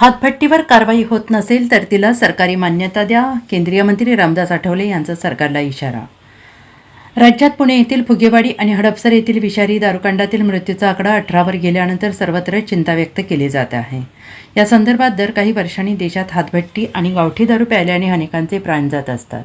हातभट्टीवर कारवाई होत नसेल तर तिला सरकारी मान्यता द्या, केंद्रीय मंत्री रामदास आठवले यांचा सरकारला इशारा। राज्यात पुणे येथील फुगेवाडी आणि हडपसर येथील विषारी दारूकांडातील मृत्यूचा आकडा 18वर गेल्यानंतर सर्वत्र चिंता व्यक्त केली जात आहे। या संदर्भात दर काही वर्षांनी देशात हातभट्टी आणि गावठी दारू प्यायल्याने अनेकांचे प्राण जात असतात।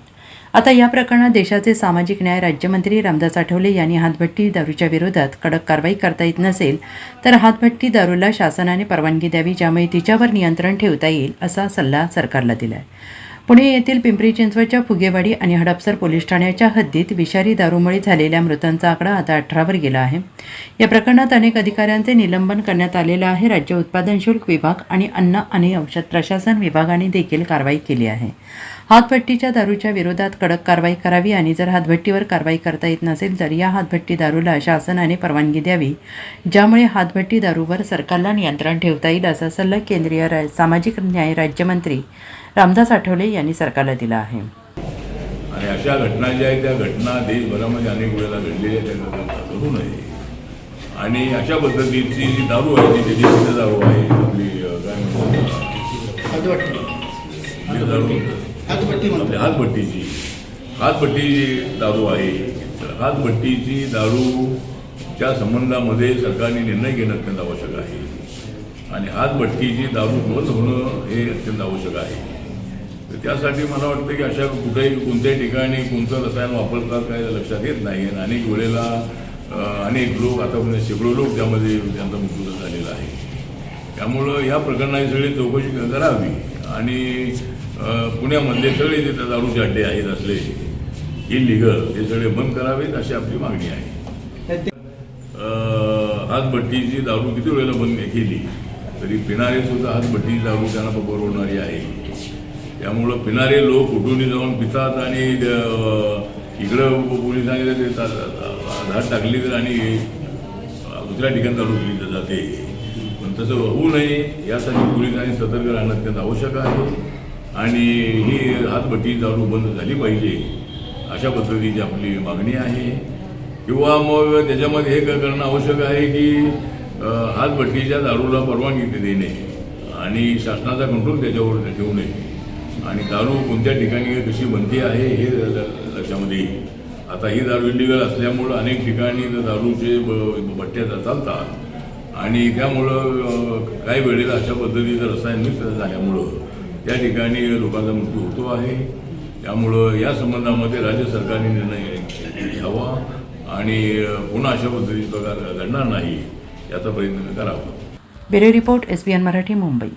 आता या प्रकरणात देशाचे सामाजिक न्याय राज्यमंत्री रामदास आठवले यांनी हातभट्टी दारूच्या विरोधात कडक कारवाई करता येत नसेल तर हातभट्टी दारूला शासनाने परवानगी द्यावी, ज्यामुळे तिच्यावर नियंत्रण ठेवता येईल असा सल्ला सरकारला दिला आहे। पुणे येथील पिंपरी चिंचवडच्या फुगेवाडी आणि हडपसर पोलीस ठाण्याच्या हद्दीत विषारी दारूमुळे झालेल्या मृतांचा आकडा आता 18वर गेला आहे। या प्रकरणात अनेक अधिकाऱ्यांचे निलंबन करण्यात आलेलं आहे। राज्य उत्पादन शुल्क विभाग आणि अन्न आणि औषध प्रशासन विभागाने देखील कारवाई केली आहे। हातभट्टीच्या दारूच्या विरोधात कडक कारवाई करावी आणि जर हातभट्टीवर कारवाई करता येत नसेल तर या हातभट्टी दारूला शासनाने परवानगी द्यावी, ज्यामुळे हातभट्टी दारूवर सरकारला नियंत्रण ठेवता येईल असा सल्ला केंद्रीय सामाजिक न्याय राज्यमंत्री रामदास आठवले यांनी सरकारला दिला आहे। आणि अशा घटना ज्या आहेत त्या घटना देशभरामध्ये अनेक वेळेला घडलेल्या त्यांना करू नये। आणि अशा पद्धतीची जी दारू आहे ती देशी दारू आहे, आपली काय म्हणतात हातभट्टीची दारू आहे। हातभट्टीची दारूच्या संबंधामध्ये सरकारने निर्णय घेणं अत्यंत आवश्यक आहे आणि हातभट्टीची दारू बंद होणं हे अत्यंत आवश्यक आहे। तर त्यासाठी मला वाटतं की अशा कोणत्याही ठिकाणी कोणतं रसायन वापरतात काय लक्षात येत नाही आणि अनेक वेळेला अनेक लोक आतापर्यंत शेकडो लोक त्यामध्ये त्यांचा मृत्यू झालेला आहे। त्यामुळं या प्रकरणाची सगळी चौकशी करावी आणि पुण्यामधले सगळे जे दारूचे अड्डे आहेत असले इलिगल ते सगळे बंद करावेत अशी आपली मागणी आहे। हातभट्टीची दारू किती वेळेला बंद केली तरी पिणारे सुद्धा हातभट्टीची दारू त्यांना परवडणारी आहे। त्यामुळं पिणारे लोक कुठूनही जाऊन पितात आणि इकडं पोलिसांनी ते धाड टाकली तर आणि दुसऱ्या ठिकाणी दारू दिली जाते, पण तसं होऊ नये यासाठी पोलिसांनी सतर्क राहणं अत्यंत आवश्यक आहे आणि ही हातभट्टीची दारू बंद झाली पाहिजे अशा पद्धतीची आपली मागणी आहे। किंवा मग त्याच्यामध्ये हे करणं आवश्यक आहे की हातभट्टीच्या दारूला परवानगी देणे आणि शासनाचा कंट्रोल त्याच्यावर ठेवू नये आणि दारू कोणत्या ठिकाणी कशी बनते आहे हे लक्षामध्ये येईल। आता ही दारू इलिगल असल्यामुळं अनेक ठिकाणी दारूचे भट्ट्या चालतात आणि त्यामुळं काही वेळेला अशा पद्धतीचं रसायन मिक्स झाल्यामुळं त्या ठिकाणी लोकांचा मृत्यू होतो आहे। त्यामुळं या संबंधामध्ये राज्य सरकारने निर्णय घ्यावा आणि पुन्हा अशा पद्धतीचा प्रकार घडणार नाही याचा प्रयत्न करावा। Bureau report SBN Marathi, Mumbai.